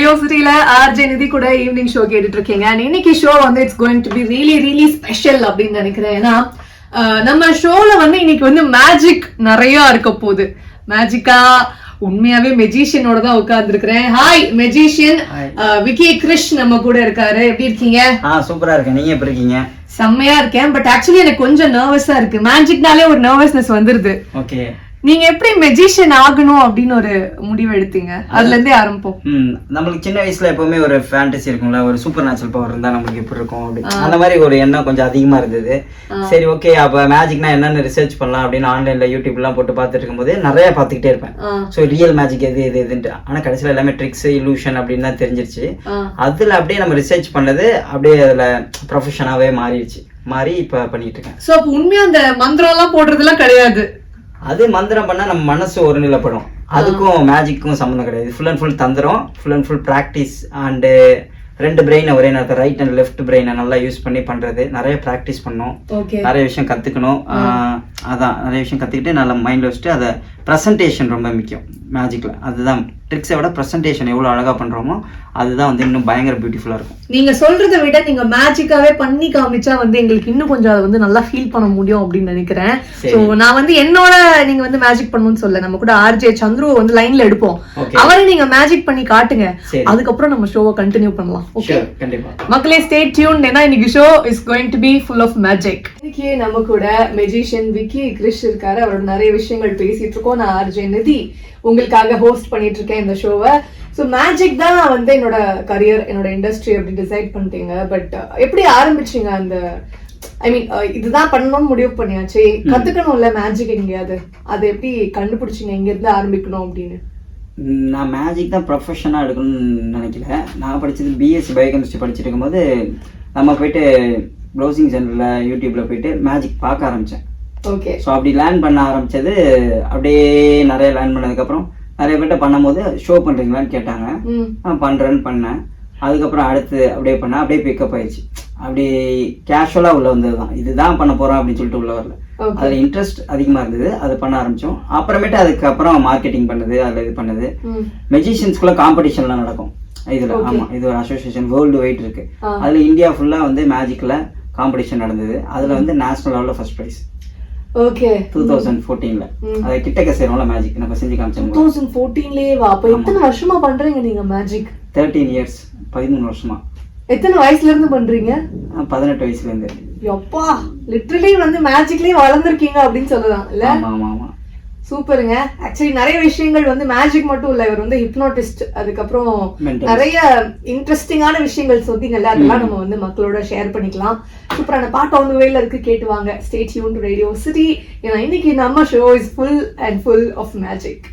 கியூரியாசிட்டில RJ Nidhi கூட evening show கேட்டுட்டு இருக்கீங்க. அண்ட் இன்னைக்கு ஷோ வந்து it's going to be really special அப்படின்னு நினைக்கிறேன். ஏன்னா நம்ம ஷோல வந்து இன்னைக்கு வந்து மேஜிக் நிறைய இருக்க போகுது. மேஜிக்கா உண்மையாவே மெஜிஷியனோட தான் உட்கார்ந்து இருக்கிறேன். ஹாய் மெஜிஷியன் விக்கி கிரிஷ் நம்ம கூட இருக்காரு. எப்படி இருக்கீங்க? சூப்பரா இருக்கேன். நீங்க எப்படி இருக்கீங்க? செம்மையா இருக்கேன். பட் ஆக்சுவலி எனக்கு கொஞ்சம் நர்வஸா இருக்கு. மேஜிக்னாலே ஒரு நர்வஸ்னஸ் வந்துருது. ஓகே, நீங்க எப்படி மெஜிஷியன் ஆகணும் அப்படின்னு ஒரு முடிவு எடுத்தீங்க? அதுல இருந்தே ஆரம்பம். நம்மளுக்கு சின்ன வயசுல எப்பவுமே ஒரு ஃபேண்டசி இருக்கும்ல, ஒரு சூப்பர் நேச்சுரல் பவர் இருந்தா நம்மளுக்கு எப்படி இருக்கும் அப்படி, அந்த மாதிரி ஒரு எண்ணம் கொஞ்சம் அதிகமா இருந்தது. சரி ஓகே, அப்ப மேஜிக்னா என்னன்னு ரிசர்ச் பண்ணலாம் அப்படின்னு ஆன்லைன்ல யூடியூப் எல்லாம் போட்டு பார்த்துட்டு இருக்கும்போது நிறைய பார்த்துக்கிட்டே இருப்பேன். ஸோ ரியல் மேஜிக் எதுன்ட்டு. ஆனா கடைசியில எல்லாமே ட்ரிக்ஸ் இலூஷன் அப்படின்னு தான் தெரிஞ்சிருச்சு. அதுல அப்படியே நம்ம ரிசர்ச் பண்ணது அப்படியே அதுல ப்ரொஃபஷனாவே மாறி இப்ப பண்ணிட்டு இருக்கேன். சோ அப்ப உண்மையா அந்த மந்திரம் எல்லாம் போடுறதுலாம் கிடையாது. அது மந்திரம் பண்ணா நம்ம மனசு ஒரு நிலைப்படும். அதுக்கும் மேஜிக்கும் சம்மந்தம் கிடையாது. ஃபுல் அண்ட் ஃபுல் தந்திரம், full and full practice. And ரெண்டு பிரெயினை ஒரே நேரத்தில் ரைட் அண்ட் லெஃப்ட் பிரெயினை நல்லா யூஸ் பண்ணி பண்றது. நிறைய ப்ராக்டிஸ் பண்ணணும், நிறைய விஷயம் கத்துக்கணும். அதான் நிறைய விஷயம் கத்துக்கிட்டு நல்லா மைண்ட்ல வச்சுட்டு அதை ப்ரெசன்டேஷன் ரொம்ப முக்கியம் மேஜிக்ல. அதுதான் ட்ரிக்ஸை விட ப்ரெசன்டேஷன் எவ்வளவு அழகா பண்றோமோ அதுதான் வந்து இன்னும் பயங்கர பியூட்டிஃபுல்லா இருக்கும். நீங்க சொல்றதை விட நீங்க மேஜிக்காவே பண்ணி காமிச்சா வந்து எங்களுக்கு இன்னும் கொஞ்சம் அதை வந்து நல்லா ஃபீல் பண்ண முடியும் அப்படின்னு நினைக்கிறேன். ஸோ நான் வந்து என்னோட நீங்க வந்து மேஜிக் பண்ணணும்னு சொல்ல, நம்ம கூட ஆர்ஜே சந்துரு வந்து லைன்ல எடுப்போம். அவரை நீங்க மேஜிக் பண்ணி காட்டுங்க, அதுக்கப்புறம் நம்ம ஷோவை கண்டினியூ பண்ணலாம். ஓகே, கண்டிப்பா மக்களே ஸ்டே டியூன்ட். ஏன்னா இன்னைக்கு show is going to be full of magic. இன்னைக்கு நம்ம கூட மெஜிஷியன் விக்கி கிரிஷ் இருக்காரு. அவரோட நிறைய விஷயங்கள் பேசிட்டு இருக்கோம். நான் ஆர்ஜே நிதி உங்களுக்காக ஹோஸ்ட் பண்ணிட்டு இருக்கேன் இந்த ஷோவை. ஸோ மேஜிக் தான் வந்து என்னோட கரியர், என்னோட இண்டஸ்ட்ரி அப்படி டிசைட் பண்ணிட்டீங்க. பட் எப்படி ஆரம்பிச்சீங்க? அந்த ஐ மீன் இதுதான் பண்ணணும்னு முடிவு பண்ணியாச்சு, கத்துக்கணும்ல மேஜிக் எங்கேயாவது, அதை எப்படி கண்டுபிடிச்சிங்க எங்க இருந்து ஆரம்பிக்கணும் அப்படின்னு? நான் மேஜிக் தான் ப்ரொஃபஷனாக எடுக்கணும்னு நினைக்கல. நான் படித்தது பிஎஸ்சி பயோகெமிஸ்ட்ரி படிச்சுட்டு இருக்கும்போது நம்ம போயிட்டு ப்ரௌசிங் சென்டரில் யூடியூப்பில் போயிட்டு மேஜிக் பார்க்க ஆரம்பித்தேன். ஓகே, ஸோ அப்படி லேர்ன் பண்ண ஆரம்பித்தது. அப்படியே நிறைய லேர்ன் பண்ணதுக்கப்புறம் நிறைய பேர்ட்ட பண்ணும்போது ஷோ பண்ணுறீங்களான்னு கேட்டாங்க. நான் பண்ணுறேன்னு பண்ணேன். அதுக்கப்புறம் அடுத்து அப்படியே பண்ணேன். அப்படியே பிக்கப் ஆயிடுச்சு. அப்படி கேஷுவலாக உள்ள வந்தது தான். இதுதான் பண்ண போகிறோம் அப்படின்னு சொல்லிட்டு உள்ள வரல. அதில் இன்ட்ரெஸ்ட் அதிகமாக இருந்தது, அதை பண்ண ஆரம்பித்தோம். அப்புறமேட்டு அதுக்கப்புறம் மார்க்கெட்டிங் பண்ணது, அதில் இது பண்ணது. மெஜிஷியன்ஸ்குள்ள காம்படிஷன்லாம் நடக்கும் இதில். ஆமாம், இது ஒரு அசோசியேஷன் வேர்ல்டு வைட் இருக்கு. அதில் இந்தியா ஃபுல்லாக வந்து மேஜிக்கில் காம்படிஷன் நடந்தது. அதில் வந்து நேஷனல் லெவலில் ஃபர்ஸ்ட் ப்ரைஸ். ஓகே, 2014ல அதை கிட்டக்க சேரும்ல மேஜிக் நம்ம செஞ்சு காமிச்சோம். 2014லயே வா. அப்ப எத்தனை வருஷமா பண்றீங்க நீங்க மேஜிக்? 13 இயர்ஸ், 13 வருஷமா. எத்தனை வயசுல இருந்து பண்றீங்க? 18 வயசுல இருந்து. யப்பா, லிட்டரலி வந்து மேஜிக்லயே வளர்ந்துருக்கீங்க அப்படின்னு சொல்லலாம் இல்ல? ஆமா ஆமா ஆமா, சூப்பருங்க. ஆக்சுவலி நிறைய விஷயங்கள் வந்து மேஜிக் மட்டும் இல்ல, இவர் வந்து ஹிப்னோட்டிஸ்ட், அதுக்கப்புறம் நிறைய இன்ட்ரெஸ்டிங்கான விஷயங்கள் சொன்னீங்கல்ல, அதெல்லாம் நம்ம வந்து மக்களோட ஷேர் பண்ணிக்கலாம். சூப்பரான பாட்டு அவங்க வேல இருக்கு, கேட்டு வாங்க. Stay tune to Radio City. ஏன்னா இன்னைக்கு நம்ம show is full and full of magic.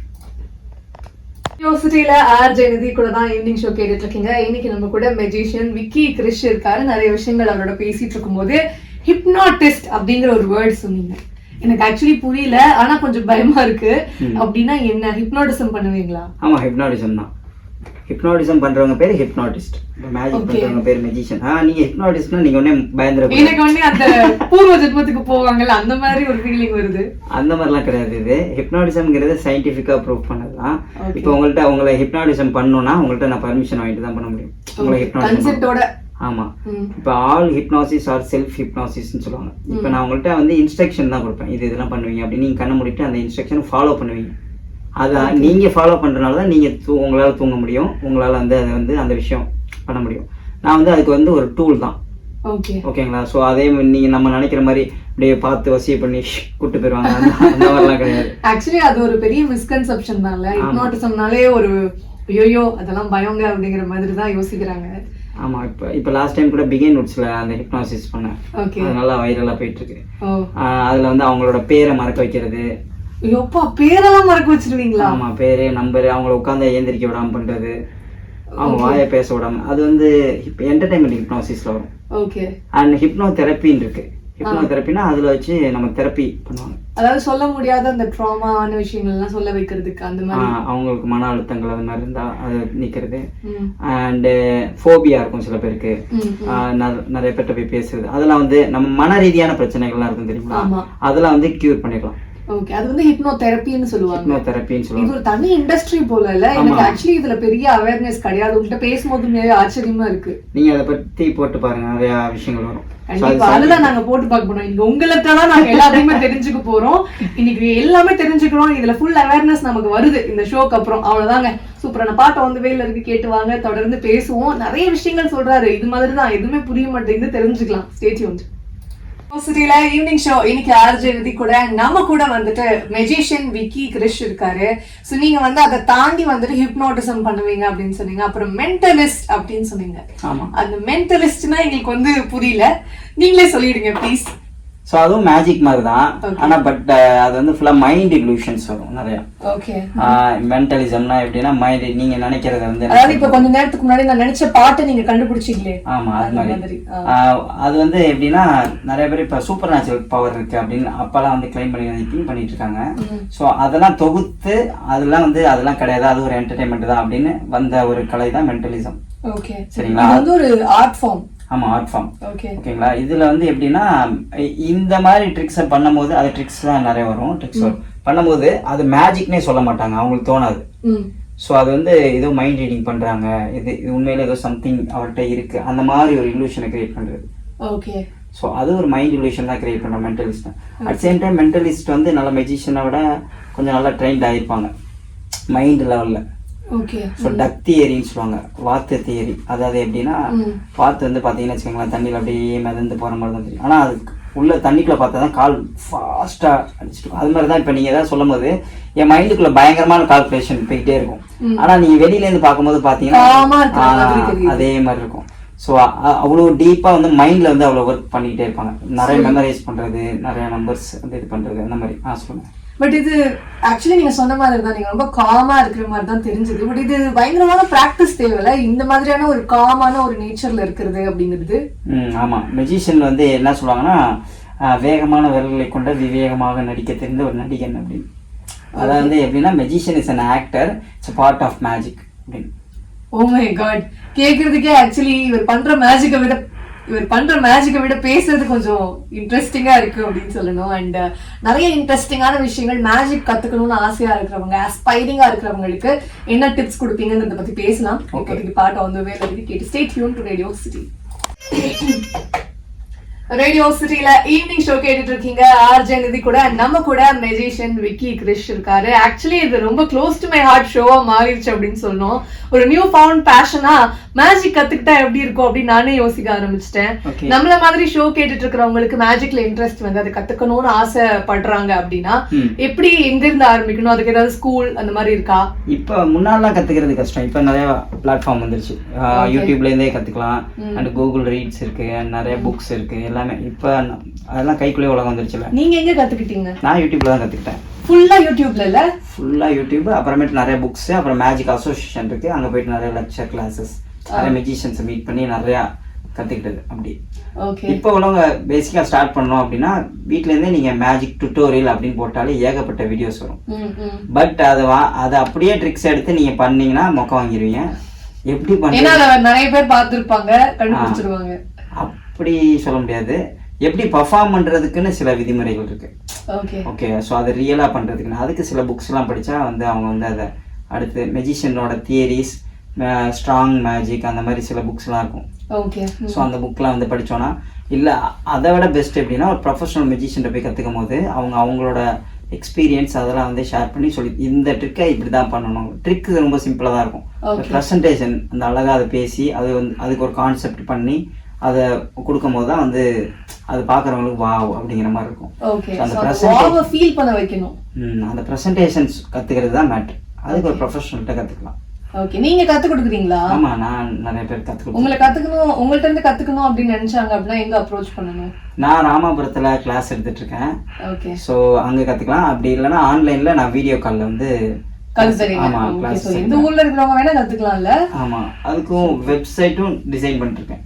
Radio சிட்டில ஆர்ஜே நிதி கூட தான் ஈவினிங் ஷோ கேட்டுட்டு இருக்கீங்க. இன்னைக்கு நம்ம கூட மெஜிஷியன் விக்கி கிரிஷ் இருக்காரு. நிறைய விஷயங்கள் அவரோட பேசிட்டு இருக்கும் போது ஹிப்னாட்டிஸ்ட் அப்படிங்கிற ஒரு வேர்ட் சொன்னீங்க. எனக்கு ஆக்சுவலி புரியல, ஆனா கொஞ்சம் பயமா இருக்கு. அப்படின்னா என்ன? ஹிப்னோட்டிசம் பண்ணுவீங்களா? ஆமா, ஹிப்னாட்டிசம் தான். ஹிப்னாட்டிசம் பண்றவங்க பேரு ஹிப்னாட்டிஸ்ட், மேஜிக் பண்றவங்க பேரு மெஜிஷியன். நீங்க ஹிப்னாட்டிஸ்ட்னா நீங்க உடனே பயந்துரும். எனக்கு உடனே அந்த பூர்வ ஜென்மத்துக்கு போவாங்கல்ல, அந்த மாதிரி ஒரு ஃபீலிங் வருது. அந்த மாதிரிலாம் கிடையாது. இது ஹிப்னாட்டிசம்ங்கிறது சயின்டிஃபிக்கா ப்ரூவ் பண்ணதுதான். இப்போ உங்களை ஹிப்னாட்டிசம் பண்ணணும்னா உங்கள்ட்ட நான் பர்மிஷன் வாங்கிட்டு தான் பண்ண முடியும். உங்களை ஹிப்னாட்டிசம். ஆமா, இப்ப ஆல் ஹிப்னாசிஸ் ஆர் செல்ஃப் ஹிப்னாசிஸ்ன்னு சொல்லுவாங்க. இப்ப நான் உங்கள்கிட்ட வந்து இன்ஸ்ட்ரக்ஷன் தான் கொடுப்பேன், இதெல்லாம் பண்ணுவீங்க அப்படின்னு. நீங்க கண்ணை மூடிட்டு அந்த இன்ஸ்ட்ரக்ஷன் ஃபாலோ பண்ணுவீங்க. அதை நீங்க ஃபாலோ பண்றதுனால தான் நீங்க உங்களால தூங்க முடியும், உங்களால வந்து அதை வந்து அந்த விஷயம் பண்ண முடியும். நான் வந்து அதுக்கு வந்து ஒரு டூல் தான். ஓகேங்களா? ஸோ அதே நீங்க நம்ம நினைக்கிற மாதிரி அப்படியே பார்த்து வசிய பண்ணி கூட்டு போயிருவாங்க, அந்த மாதிரிலாம் கிடையாது. ஆக்சுவலி அது ஒரு பெரிய மிஸ்கன்செப்ஷன் தான். ஹிப்னாட்டிசம்னாலே ஒரு ஐயோ அதெல்லாம் பயங்க அப்படிங்கிற மாதிரி தான் யோசிக்கிறாங்க. ஆமா, இப்ப லாஸ்ட் டைம் கூட பிகின் வுட்ஸ்ல அந்த ஹிப்னாசிஸ் பண்ணேன். அது நல்லா வைரலா போயிட்டு இருக்கு. அதுல வந்து அவங்களோட பேரை மறக்க வைக்கிறது. ஐயோப்பா, பேரெல்லாம் மறக்க வச்சிருவீங்களா? ஆமா, பேரு நம்பரு, அவங்கள உட்காந்து ஏந்திரிக்க விடாம பண்றது, அவங்க வாயை பேச விடாம. அது வந்து என்டர்டைன்மெண்ட் ஹிப்னாசிஸ்ல வரும். ஓகே. அண்ட் ஹிப்னோ தெரப்பின்னு இருக்கு. ஹிப்னோ தெரப்பினா அதுல வச்சு நம்ம தெரப்பி பண்ணுவாங்க. அதாவது சொல்ல முடியாத அந்த ட்ராமான விஷயங்கள் எல்லாம் சொல்ல வைக்கிறதுக்கு, அந்த மாதிரி அவங்களுக்கு மன அழுத்தங்கள் அது மாதிரி இருந்தா அதை நீக்கிறது. அண்ட் ஃபோபியா இருக்கும் சில பேருக்கு, நிறைய பேர்ட்ட போய் பேசுறது. அதெல்லாம் வந்து நம்ம மன ரீதியான பிரச்சனைகள்லாம் இருக்கும் தெரியுமா, அதெல்லாம் வந்து கியூர் பண்ணிடலாம். ஓகே, அது வந்து ஹிப்னோதெரபின்னு சொல்லுவாங்க. ஹிப்னோதெரபின்னு சொல்லுவாங்க. இது ஒரு தனி இண்டஸ்ட்ரி போல இல்ல. எனக்கு ஆக்சுவலி இதுல பெரிய அவேர்னஸ் கிடையாது. உங்ககிட்ட பேசும்போது உண்மையாவே ஆச்சரியமா இருக்கு. நீங்க அதை பத்தி போட்டு பாருங்க, நிறைய விஷயங்கள் வரும். கண்டிப்பா அதெல்லாம் நாங்க போட்டு பார்க்க போறோம். இங்க உங்களுக்காக நாங்க எல்லாத்தையுமே தெரிஞ்சுக்க போறோம். இன்னைக்கு எல்லாமே தெரிஞ்சுக்கிறோம். இதுல ஃபுல் அவேர்னஸ் நமக்கு வருது இந்த ஷோக்கு அப்புறம். அவ்வளவுதாங்க. சூப்பரான பாட்டை வந்து வேல இருக்கு, கேட்டு வாங்க. தொடர்ந்து பேசுவோம். நிறைய விஷயங்கள் சொல்றாரு. இது மாதிரி தான் எதுவுமே புரிய மாட்டேங்குது, தெரிஞ்சுக்கலாம். Stay tuned. சிட்டில ஈவினிங் ஷோ இன்னைக்கு ஆர்ஜே விதி கூட நம்ம கூட வந்துட்டு மெஜிஷியன் விக்கி கிரிஷ் இருக்காரு. சோ நீங்க வந்து அதை தாண்டி வந்துட்டு ஹிப்னோட்டிசம் பண்ணுவீங்க அப்படின்னு சொன்னீங்க. அப்புறம் மென்டலிஸ்ட் அப்படின்னு சொன்னீங்க. அந்த மென்டலிஸ்ட்னா எங்களுக்கு வந்து புரியல, நீங்களே சொல்லிடுங்க ப்ளீஸ். ஸோ அதுவும் மேஜிக் மாதிரி தான். ஆனால் பட் அது வந்து ஃபுல்லாக மைண்ட் இல்யூஷன்ஸ் வரும் நிறையா. ஓகே, மென்டலிசம்னா எப்படின்னா மைண்ட் நீங்க நினைக்கிறத வந்து, அதாவது இப்போ கொஞ்ச நேரத்துக்கு முன்னாடி நான் நினைச்ச பாட்டை நீங்க கண்டுபிடிச்சிங்களே. ஆமா, அது மாதிரி. அது வந்து எப்படின்னா நிறைய பேர் இப்போ சூப்பர் நேச்சுரல் பவர் இருக்கு அப்படின்னு அப்பெல்லாம் வந்து கிளைம் பண்ணிட்டு இருக்காங்க. ஸோ அதெல்லாம் தொகுத்து அதெல்லாம் வந்து அதெல்லாம் கிடையாது, அது ஒரு என்டர்டைன்மெண்ட் தான் அப்படின்னு வந்த ஒரு கலை தான் மென்டலிசம். ஓகே, சரிங்களா? அது வந்து ஒரு ஆர்ட் ஃபார்ம். ஆமா, ஆர்ட் ஃபார்ம். ஓகேங்களா? இதுல வந்து எப்படின்னா இந்த மாதிரி ட்ரிக்ஸை பண்ணும்போது, அது ட்ரிக்ஸ் தான் நிறைய வரும். ட்ரிக்ஸ் பண்ணும்போது அது மேஜிக்னே சொல்ல மாட்டாங்க, அவங்களுக்கு தோணாது. ஸோ அது வந்து ஏதோ மைண்ட் ரீடிங் பண்றாங்க, இது உண்மையில ஏதோ சம்திங் அவர்கிட்ட இருக்கு, அந்த மாதிரி ஒரு இல்யூஷனை கிரியேட் பண்றது. ஓகே, ஸோ அது ஒரு மைண்ட் இல்யூஷன் தான் கிரியேட் பண்ற mentalist. At same time mentalist வந்து நல்ல மெஜிஷியனை விட கொஞ்சம் நல்லா ட்ரெயின்ட் ஆகிருப்பாங்க மைண்ட் லெவல்ல. ஸோ டக் தியரின்னு சொல்லுவாங்க, வாத்து தியரி. அதாவது எப்படின்னா வாத்து வந்து பார்த்தீங்கன்னு வச்சுக்கோங்களேன், தண்ணியில் அப்படியே மிதந்து போகிற மாதிரி தான் தெரியும். ஆனால் அது உள்ள தண்ணிக்குள்ளே பார்த்தா தான் கால் ஃபாஸ்ட்டாக அடிச்சுட்டு, அது மாதிரி தான் இப்போ நீங்கள் எதாவது சொல்லும் போது என் மைண்டுக்குள்ளே பயங்கரமான கால்குலேஷன் போய்கிட்டே இருக்கும். ஆனால் நீங்கள் வெளியிலேருந்து பார்க்கும்போது பார்த்தீங்கன்னா அதே மாதிரி இருக்கும். ஸோ அவ்வளோ டீப்பாக வந்து மைண்டில் வந்து அவ்வளோ ஒர்க் பண்ணிக்கிட்டே இருப்பாங்க. நிறைய மெமரைஸ் பண்ணுறது, நிறைய நம்பர்ஸ் வந்து இது பண்ணுறது, அந்த மாதிரி. சொல்லுங்கள். பட் இது ஆக்சுவலி நீங்க சொன்ன மாதிரி தான், நீங்க ரொம்ப காமா இருக்கிற மாதிரி தான் தெரிஞ்சது. பட் இது பயங்கரமான பிராக்டிஸ் தேவையில்ல, இந்த மாதிரியான ஒரு காமான ஒரு நேச்சர்ல இருக்கிறது அப்படிங்கிறது. ஆமா, மெஜிஷியன் வந்து என்ன சொல்லுவாங்கன்னா வேகமான விரல்களை கொண்ட விவேகமாக நடிக்க தெரிந்த ஒரு நடிகன் அப்படின்னு. அதாவது எப்படின்னா magician is an actor, it's part of magic அப்படின்னு. ஓ மை காட், கேக்குறதுக்கே ஆக்சுவலி இவர் பண்ற மேஜிக்கை விட பேசுறது கொஞ்சம் இன்ட்ரெஸ்டிங்கா இருக்கு அப்படின்னு சொல்லணும். அண்ட் நிறைய இன்ட்ரெஸ்டிங்கான விஷயங்கள், மேஜிக் கத்துக்கணும்னு ஆசையா இருக்கிறவங்க, அஸ்பைரிங்கா இருக்கிறவங்களுக்கு என்ன டிப்ஸ் கொடுப்பீங்கன்னு பத்தி பேசலாம். இப்போதைக்கு பாட்டு வந்து வேலை கேட்டு stay tune to Radio City. Radio சிட்டில ஈவினிங் ஷோ கேட்டுட்டு இருக்கீங்க. ஆர்ஜே நிதி கூட நம்ம கூட மெஜிஷியன் விக்கி கிரிஷ் இருக்காரு. ஆக்சுவலி இது ரொம்ப க்ளோஸ் டு மை ஹார்ட் ஷோவா மாறிடுச்சு அப்படின்னு சொல்லணும். ஒரு நியூ ஃபவுண்ட் பேஷனா மேஜிக் கத்துக்கிட்டா எப்படி இருக்கும் அப்படின்னு நானே யோசிக்க ஆரம்பிச்சிட்டேன். நம்மள மாதிரி ஷோ கேட்டுட்டு இருக்கிறவங்களுக்கு மேஜிக்ல இன்ட்ரெஸ்ட் வந்து அதை கத்துக்கணும்னு ஆசைப்படுறாங்க அப்படின்னா எப்படி, எங்க இருந்து ஆரம்பிக்கணும்? அதுக்கு ஏதாவது ஸ்கூல் அந்த மாதிரி இருக்கா? இப்ப முன்னாலாம் கத்துக்கிறது கஷ்டம், இப்ப நிறைய பிளாட்ஃபார்ம் வந்துருச்சு. யூடியூப்ல இருந்தே கத்துக்கலாம், அண்ட் கூகுள் ரீட்ஸ் இருக்கு, நிறைய புக்ஸ் இருக்கு, எல்லாமே இப்ப அதெல்லாம் கைக்குள்ளே உலகம் வந்துருச்சுல. நீங்க எங்க கத்துக்கிட்டீங்க? நான் யூடியூப்ல தான் கத்துக்கிட்டேன். ஃபுல்லா யூடியூப்ல இல்ல? ஃபுல்லா யூடியூப். அப்புறமேட்டு நிறைய புக்ஸ், அப்புறம் மேஜிக் அசோசியேஷன் இருக்கு, அங்க போயிட்டு நிறைய லெக்சர் கிளாஸஸ், நிறைய மெஜிஷியன்ஸ் மீட் பண்ணி நிறைய கத்துக்கிட்டது அப்படி. இப்போ உள்ளவங்க பேசிக்கா ஸ்டார்ட் பண்ணோம் அப்படின்னா வீட்ல இருந்தே நீங்க மேஜிக் டுட்டோரியல் அப்படின்னு போட்டாலே ஏகப்பட்ட வீடியோஸ் வரும். பட் அதை அப்படியே ட்ரிக்ஸ் எடுத்து நீங்க பண்ணீங்கன்னா மொக்க வாங்கிடுவீங்க. எப்படி பண்ணீங்க நிறைய பேர் பார்த்திருப்பாங்க, கண்டுபிடிச்சிருவாங்க. அப்படி சொல்ல முடியாது. எப்படி பர்ஃபார்ம் பண்றதுக்குன்னு சில விதிமுறைகள் இருக்கு. ஓகே, ஸோ அதை ரியலா பண்றதுக்குன்னு அதுக்கு சில புக்ஸ் எல்லாம் படிச்சா வந்து அவங்க வந்து அதை அடுத்து மெஜிஷியனோட தியரிஸ், ஸ்ட்ராங் மேஜிக், அந்த மாதிரி சில புக்ஸ்லாம் இருக்கும். ஸோ அந்த புக்லாம் வந்து படித்தோன்னா இல்லை, அதை விட பெஸ்ட் எப்படின்னா ஒரு ப்ரொஃபஷனல் மெஜிஷியன் போய் கற்றுக்கும் போது அவங்களோட எக்ஸ்பீரியன்ஸ் அதெல்லாம் வந்து ஷேர் பண்ணி சொல்லி இந்த ட்ரிக்கை இப்படி தான் பண்ணணும். ட்ரிக் ரொம்ப சிம்பிளாக தான் இருக்கும். ப்ரெசன்டேஷன் அந்த அழகாக அதை பேசி அது வந்து அதுக்கு ஒரு கான்செப்ட் பண்ணி அதை கொடுக்கும் போது தான் வந்து அது பார்க்குறவங்களுக்கு வாவ் அப்படிங்கிற மாதிரி இருக்கும். அந்த ப்ரெசன்டேஷன்ஸ் கற்றுக்கிறது தான் மேட்ரு. அதுக்கு ஒரு ப்ரொஃபஷனல்கிட்ட கற்றுக்கலாம். ஓகே, நீங்க கத்து கொடுக்குறீங்களா? ஆமா, நான் நிறைய பேர் கத்துக்கணும். உங்கள்ட்ட இருந்து கத்துக்கணும் அப்படின்னு நினைச்சாங்க அப்படின்னா எங்க அப்ரோச் பண்ணணும்? நான் ராமாபுரத்துல கிளாஸ் எடுத்துட்டு இருக்கேன். ஓகே, சோ அங்க கத்துக்கலாம். அப்படி இல்லைன்னா ஆன்லைன்ல நான் வீடியோ கால்ல வந்து இந்த ஊர்ல இருக்கிறவங்க வேணா கத்துக்கலாம்ல? ஆமா, அதுக்கும் வெப்சைட்டும் டிசைன் பண்ணிட்டு இருக்கேன்.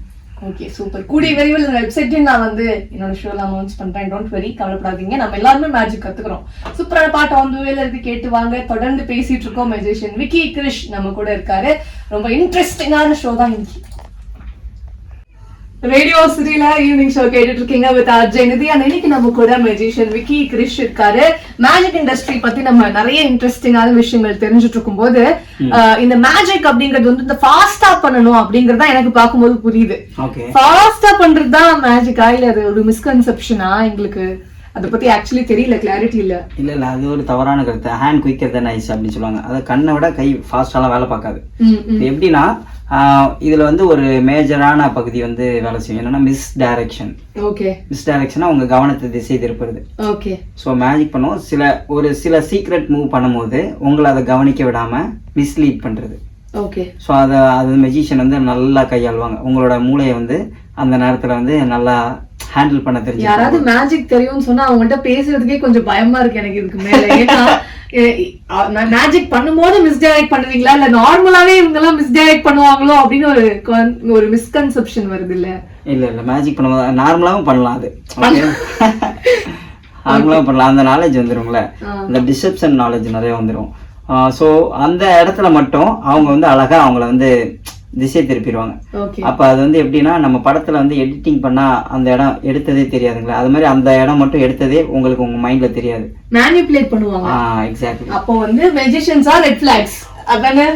Okay, super. கூடிய விரைவில் இந்த வெப்சைட்டையும் நான் வந்து என்னோட ஷோல அனௌன்ஸ் பண்றேன். டோன்ட் வெரி, கவலைப்படாதீங்க. நம்ம எல்லாருமே மேஜிக் கத்துக்கிறோம். சூப்பரான பாட்டு வந்து வேலை இருக்கு, கேட்டு வாங்க. தொடர்ந்து பேசிட்டு இருக்கோம். மெஜிஷியன் விக்கி கிரிஷ் நம்ம கூட இருக்காரு. ரொம்ப இன்ட்ரெஸ்டிங்கான ஷோ தான் இன்னைக்கு. ரேடியோ சிட்டில ஈவினிங் ஷோ கேட்டுட்டு இருக்கீங்க வித் அஜய் நிதி. இன்னைக்கு நம்ம கூட மெஜிஷியன் விக்கி கிரிஷ் இருக்காரு. மேஜிக் இண்டஸ்ட்ரி பத்தி நம்ம நிறைய இன்ட்ரெஸ்டிங்கான விஷயங்கள் தெரிஞ்சுட்டு இருக்கும் போது இந்த மேஜிக் அப்படிங்கறது வந்து இந்த ஃபாஸ்டா பண்ணணும் அப்படிங்கறத எனக்கு பார்க்கும்போது புரியுது. ஃபாஸ்டா பண்றதுதான் மேஜிக்கா இல்ல அது ஒரு மிஸ்கன்செப்ஷனா? எங்களுக்கு அதை பத்தி ஆக்சுவலி தெரியல, கிளாரிட்டி இல்ல. இல்ல அது ஒரு தவறான கருத்து. ஹேண்ட் குயிக்கர் தான் நைஸ் அப்படின்னு சொல்லுவாங்க. அது கண்ணை விட கை ஃபாஸ்டாலாம் வேலை பார்க்காது. எப்படின்னா இதுல வந்து ஒரு மேஜரான பகுதி வந்து வேலை செய்யும். என்னன்னா மிஸ் டைரக்ஷனா உங்க கவனத்தை திசை திருப்புறது. ஸோ மேஜிக் பண்ணுவோம். சில சீக்ரெட் மூவ் பண்ணும்போது உங்களை அதை கவனிக்க விடாம மிஸ்லீட் பண்றது. ஸோ அது மெஜிஷியன் வந்து நல்லா கையாளுவாங்க. உங்களோட மூளையை வந்து அந்த நேரத்துல வந்து நல்லா ஹேண்டில் பண்ண தெரியும். யாராவது மேஜிக் தெரியும்னு சொன்னா அவங்கள்ட்ட பேசுறதுக்கே கொஞ்சம் பயமா இருக்கு எனக்கு இதுக்கு மேல. ஏன்னா மேஜிக் பண்ணும்போது மிஸ்டைரக்ட் பண்ணுவீங்களா இல்ல நார்மலாவே இவங்க எல்லாம் மிஸ்டைரக்ட் பண்ணுவாங்களோ அப்படின்னு ஒரு மிஸ்கன்செப்ஷன் வருது இல்ல? இல்ல மேஜிக் பண்ணும்போது நார்மலாவும் பண்ணலாம். அது நார்மலாவும் பண்ணலாம். அந்த நாலேஜ் வந்துருங்களே, இந்த டிசெப்ஷன் நாலேஜ் நிறைய வந்துடும். ஸோ அந்த இடத்துல மட்டும் அவங்க வந்து அழகா அவங்கள வந்து திசை திருப்பிடுவாங்க. அப்ப அது வந்து எப்படின்னா நம்ம படத்துல வந்து எடிட்டிங் பண்ணா அந்த இடம் எடுத்ததே தெரியாதுங்களா, அது மாதிரி அந்த இடம் மட்டும் எடுத்ததே உங்களுக்கு உங்க மைண்ட்ல தெரியாது. மேனிபுலேட் பண்ணுவாங்க. எக்ஸாக்ட்லி. அப்போ வந்து மேஜிஷியன்ஸ் ஆர் ரெட் ஃபிளாக்ஸ் அதானே?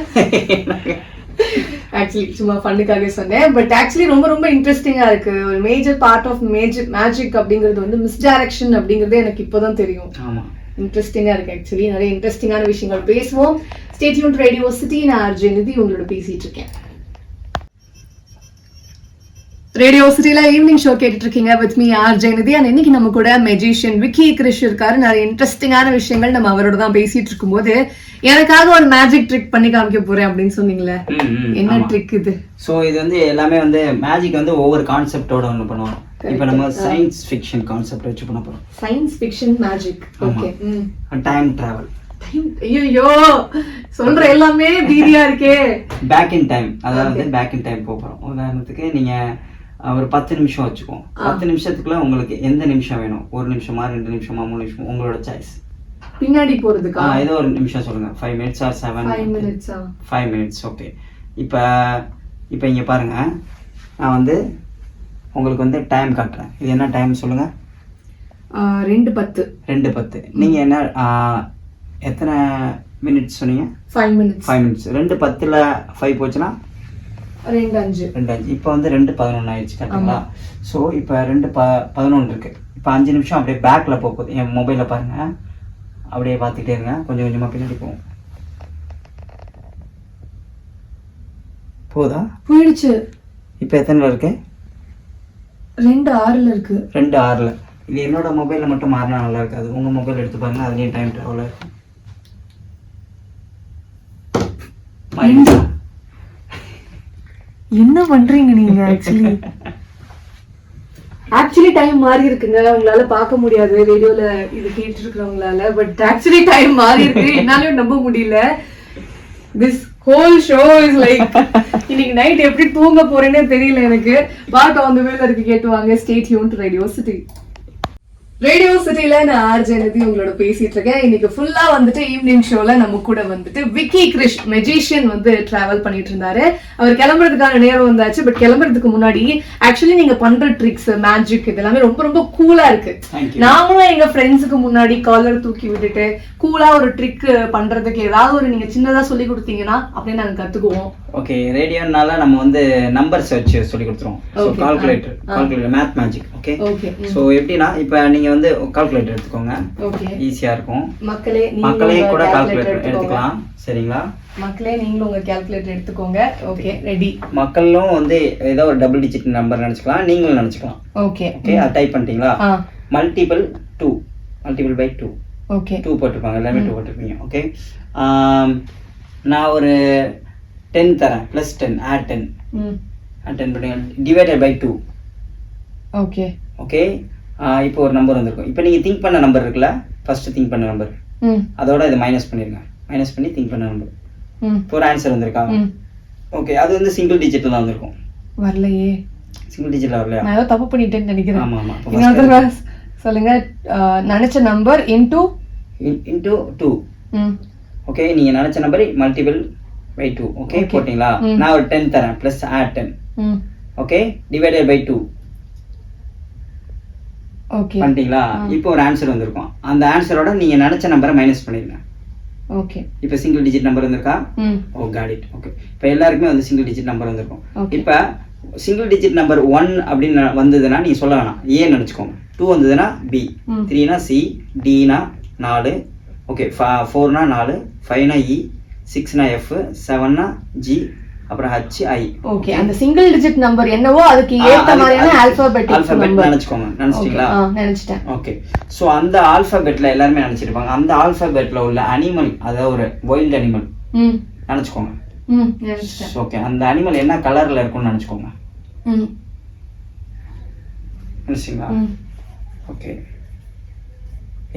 ஆக்சுவலி சும்மா ஃபன்னுக்காக சொன்னேன். பட் ஆக்சுவலி ரொம்ப ரொம்ப இன்ட்ரெஸ்டிங்கா இருக்கு. ஒரு மேஜர் பார்ட் ஆஃப் மேஜிக் அப்படிங்கிறது வந்து மிஸ்டைரக்ஷன் அப்படிங்கறதே எனக்கு இப்போதான் தெரியும். ஆமா, இன்ட்ரெஸ்டிங்கா இருக்கு. ஆக்சுவலி நிறைய இன்ட்ரெஸ்டிங்கான விஷயங்கள் பேசுவோம். Stay tuned Radio city. நான் அர்ஜுன் நிதி உங்களோட பேசிட்டு இருக்கேன். ரேடியோ சிட்டில ஈவினிங் ஷோ கேட்டுட்டு இருக்கீங்க வித் மீ அர்ஜய் நிதி. இன்னைக்கு நம்ம கூட மெஜிஷியன் விக்கி கிரிஷ் இருக்காரு. நிறைய இன்ட்ரெஸ்டிங்கான விஷயங்கள் நம்ம அவரோட தான் பேசிட்டு இருக்கும்போது எனக்காக ஒரு மேஜிக் ட்ரிக் பண்ணி காமிக்க போறேன் அப்படின்னு சொன்னீங்களே, என்ன ட்ரிக் இது? சோ இது வந்து எல்லாமே வந்து மேஜிக் வந்து ஒவ்வொரு கான்செப்டோட ஒன்னு பண்ணுவோம். இப்போ நம்ம சயின்ஸ் ஃபிக்ஷன் கான்செப்ட் வச்சு பண்ண போறோம். Science fiction magic. Okay. Time travel. ஐயோ சொல்ற எல்லாமே பீதியா இருக்கே. பேக் இன் டைம், அதாவது பேக் இன் டைம் போறோம். உதாரணத்துக்கு நீங்க ஒரு 10 நிமிஷம் வச்சுக்கோம். 10 நிமிஷத்துக்குள்ள உங்களுக்கு எந்த நிமிஷம் வேணும்? 1 நிமிஷமா, 2 நிமிஷமா, 3 நிமிஷம், உங்களோட சாய்ஸ். பின்னாடி போறதுக்கா? ஏதோ ஒரு நிமிஷம் சொல்லுங்க. 5 மினிட்ஸ் ஆர் 7? 5 மினிட்ஸ். ஓகே. இப்போ இங்க பாருங்க, நான் வந்து உங்களுக்கு வந்து டைம் காட்டுறேன். இது என்ன டைம் சொல்லுங்க? 2:10. 2:10. நீங்க என்ன எத்தனை மினிட்ஸ் சொன்னீங்க? 5 மினிட்ஸ். 5 மினிட்ஸ். 2:10ல 5 போச்சுன்னா 2:05. இப்போ வந்து 2:11 ஆயிடுச்சு கரெக்டுங்களா? ஸோ இப்போ 2:11 இருக்கு. இப்போ 5 நிமிஷம் அப்படியே பேக்ல போகுது. என் மொபைலில் பாருங்க, அப்படியே பார்த்துட்டே இருங்க. கொஞ்சம் கொஞ்சமா பின்னாடி போகும். போதா? போயிடுச்சு. இப்போ எத்தனைல இருக்கு? 2:06ல இருக்கு. 2:06ல. இது என்னோட மொபைல்ல மட்டும் மாறினா நல்லா இருக்காது. உங்க மொபைல் எடுத்து பாருங்க, அதுலயும் டைம் டிராவல் இருக்கும். என்ன பண்றீங்க நீங்க? ஆக்சுவலி டைம் மாறி இருக்குங்க. உங்களால பார்க்க முடியாது ரேடியோல இது கேட்டு இருக்கிறவங்களால. பட் ஆக்சுவலி டைம் மாறி இருக்கு. என்னாலயும் நம்ப முடியல. This whole show is like இன்னைக்கு நைட் எப்படி தூங்க போறேன்னே தெரியல எனக்கு. பாட்டு அந்த வேலை இருக்கு, கேட்டுவாங்க. Stay tuned Radio City. Radio சிட்டில நான் அர்ஜய் நிதி உங்களோட பேசிட்டு இருக்கேன். இன்னைக்கு ஃபுல்லா வந்துட்டு ஈவினிங் ஷோல நம்ம கூட வந்துட்டு விக்கி கிரிஷ் மெஜிஷியன் வந்து டிராவல் பண்ணிட்டு இருந்தாரு. அவர் கிளம்புறதுக்கான நேரம் வந்தாச்சு. பட் கிளம்புறதுக்கு முன்னாடி ஆக்சுவலி நீங்க பண்ற ட்ரிக்ஸ், மேஜிக் இதெல்லாமே ரொம்ப ரொம்ப கூலா இருக்கு. நாமளும் எங்க ஃப்ரெண்ட்ஸுக்கு முன்னாடி காலர் தூக்கி விட்டுட்டு கூலா ஒரு ட்ரிக் பண்றதுக்கு ஏதாவது ஒரு நீங்க சின்னதா சொல்லி கொடுத்தீங்கன்னா அப்படின்னு நாங்க கத்துக்குவோம். ஓகே. ரேடியோனால நம்ம வந்து நம்பர்ஸ் வச்சு சொல்லி கொடுத்துருவோம். So calculator math magic. Okay. So எப்படின்னா இப்போ நீங்க வந்து கால்குலேட்டர் எடுத்துக்கோங்க. ஈஸியா இருக்கும். மக்களே கூட கால்குலேட்டர் எடுத்துக்கலாம். சரிங்களா? மக்களே நீங்களும் உங்க கால்குலேட்டர் எடுத்துக்கோங்க. Okay, ready. மக்களும் வந்து ஏதோ ஒரு டபுள் டிஜிட் நம்பர் நினைச்சுக்கலாம், நீங்களும் நினைச்சுக்கலாம். ஓகே. அது டைப் பண்ணிட்டீங்களா? Multiple 2, multiple by 2. ஓகே. 2 போட்டுப்பாங்க, எல்லாமே 2 போட்டுப்பீங்க. ஓகே. நான் ஒரு 10 தரேன். Plus 10 add 10. ஆட் 10 பண்ணுங்க. Divided by 2. ஓகே. ஓகே. இப்போ ஒரு நம்பர் வந்திருக்கும். இப்போ நீங்க திங்க் பண்ண நம்பர் இருக்குல்ல, ஃபர்ஸ்ட் திங்க் பண்ண நம்பர், அதோட இதை மைனஸ் பண்ணிருங்க. மைனஸ் பண்ணி திங்க் பண்ண நம்பர். இப்போ ஒரு ஆன்சர் வந்திருக்கா? ஓகே. அது வந்து சிங்கிள் டிஜிட்ல தான் வந்திருக்கும். வரலையே. சிங்கிள் டிஜிட்ல வரலையா? நான் ஏதோ தப்பு பண்ணிட்டேன்னு நினைக்கிறேன். ஆமா ஆமா. சொல்லுங்க. நினைச்ச நம்பர் இன்டு 2. ஓகே. நீங்க நினைச்ச நம்பர் மல்டிபிள் பை 2. ஓகே போட்டீங்களா? நான் ஒரு 10 தரேன். Plus add 10. Okay divided by 2 okay பண்ணிட்டீங்களா? இப்போ ஒரு ஆன்சர் வந்திருக்கும். அந்த ஆன்சரோட நீங்க நினைச்ச நம்பரை மைனஸ் பண்ணிருங்க. ஓகே இப்போ சிங்கிள் டிஜிட் நம்பர் வந்திருக்கா? ஓ காட் இட். ஓகே இப்போ எல்லாருக்குமே வந்து சிங்கிள் டிஜிட் நம்பர் வந்திருக்கும். இப்போ சிங்கிள் டிஜிட் நம்பர் 1 அப்படின்னு வந்ததுன்னா நீங்க சொல்ல வேணாம், ஏ நினைச்சுக்கோங்க. 2 வந்ததுன்னா பி, 3னா சி, டினா 4, ஓகே 4னா 4, 5னா இ, 6னா எஃப், 7னா ஜி, அப்புறம் ஹச் ஐ. ஓகே அந்த சிங்கிள் டிஜிட் நம்பர் என்னவோ அதுக்கு ஏத்த மாதிரியான ஆல்பபெட் நினைச்சுக்கோங்க. நினைச்சிட்டீங்களா? நினைச்சிட்டேன். ஓகே சோ அந்த ஆல்பபெட்ல எல்லாரும் நினைச்சிருப்பாங்க. அந்த ஆல்பபெட்ல உள்ள அனிமல், அதாவது ஒரு வைல்ட் அனிமல் நினைச்சுக்கோங்க. நினைச்சிட்டேன். ஓகே அந்த அனிமல் என்ன கலர்ல இருக்கும்னு நினைச்சுக்கோங்க. நினைச்சீங்களா? ஓகே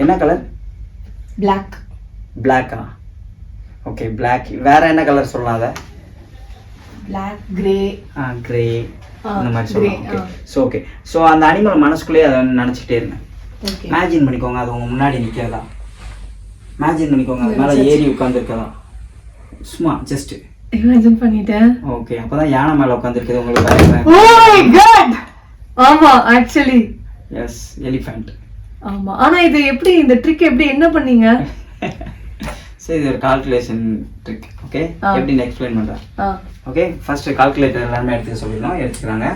என்ன கலர்? Black. பிளாக்கா? Okay black. வேற என்ன கலர் சொல்லலாம்? அத Black, grey, கிரே அந்த மாதிரி சொல்லலாம். ஓகே சோ ஓகே சோ அந்த அனிமல் மனசுக்குள்ளேயே அதை நினைச்சிட்டே இருங்க. ஓகே இமேஜின் பண்ணிக்கோங்க அது உங்க முன்னாடி நிக்கிறதா. இமேஜின் பண்ணிக்கோங்க அது மேல ஏறி உட்கார்ந்திருக்கதா. சும்மா ஜஸ்ட் இமேஜின் பண்ணிட்டேன். ஓகே அப்பதான் யானை மேல உட்கார்ந்திருக்குது உங்களுக்கு. Oh my God. ஆமா ஆக்சுவலி எஸ் எலிஃபண்ட். ஆமா ஆனா இது எப்படி இந்த ட்ரிக் எப்படி என்ன பண்ணீங்க? சரி இது ஒரு கால்குலேஷன் ட்ரிக். ஓகே எப்படி எக்ஸ்பிளைன் பண்றேன். ஓகே ஃபர்ஸ்ட் கால்குலேட்டர் எல்லாமே எடுத்துக்கிறாங்க.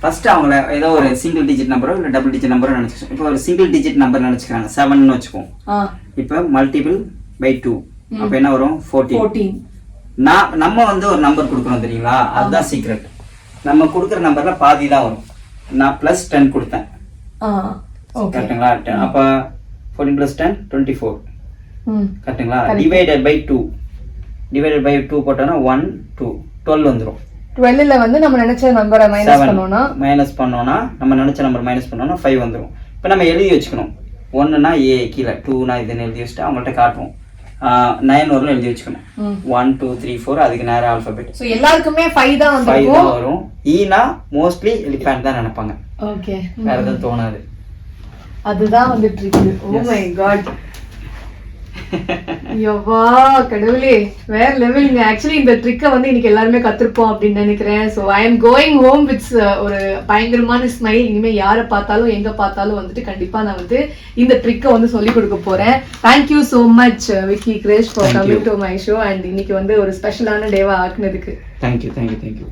ஃபர்ஸ்ட் அவங்க ஏதோ ஒரு சிங்கிள் டிஜிட் நம்பரோ இல்ல டபுள் டிஜிட் நம்பரோ நினைச்சுக்கோங்க. இப்போ ஒரு சிங்கிள் டிஜிட் நம்பர் நினைச்சுக்கிறாங்க 7ன்னு வச்சுக்கோம். இப்போ மல்டிபிள் பை 2 அப்ப என்ன வரும்? 14. நம்ம வந்து ஒரு நம்பர் கொடுக்கறோம் தெரியுங்களா? அதுதான் சீக்ரெட். நம்ம கொடுக்குற நம்பர்ல பாதி தான் வரும். நான் +10 கொடுத்தேன். கரெக்ட்டுங்களா? அப்ப 14 + 10 24. கரெக்ட்டுங்களா? Divided by 2. டிவைடட் பை 2 போட்டோம்னா 1 2 12 வந்துரும். 12ல வந்து நம்ம நினைச்ச நம்பரை மைனஸ் பண்ணோம்னா நம்ம நினைச்ச நம்பர் மைனஸ் பண்ணோம்னா 5 வந்துரும். இப்போ நம்ம எழுதி வச்சுக்கணும். 1னா ஏ கீழே, 2னா இதுன்னு எழுதி வச்சுட்டு அவங்கள்ட்ட காட்டுவோம். 9 வரலும் எழுதி வச்சுக்கணும். 1 2 3 4 அதுக்கு நேர ஆல்பபெட். சோ எல்லாருக்குமே 5 தான் வரும். ஈனா மோஸ்ட்லி எலிஃபண்ட் தான் நினைப்பாங்க. ஓகே வேற எதுவும் தோணாது. அதுதான் வந்து ட்ரிக். Oh my God. யவா கடவுளே வேற லெவலுங்க. ஆக்சுவலி இந்த ட்ரிக்கை வந்து இன்னைக்கு எல்லாருமே கத்துருப்போம் அப்படின்னு நினைக்கிறேன். So I am going home with ஒரு பயங்கரமான ஸ்மைல். இனிமே யாரை பார்த்தாலும் எங்க பார்த்தாலும் வந்துட்டு கண்டிப்பா நான் வந்து இந்த ட்ரிக்கை வந்து சொல்லி கொடுக்க போறேன். Thank you so much Vicky Grace for coming to my show and இன்னைக்கு வந்து ஒரு ஸ்பெஷலான டேவா ஆக்குனதுக்கு. தேங்க்யூ.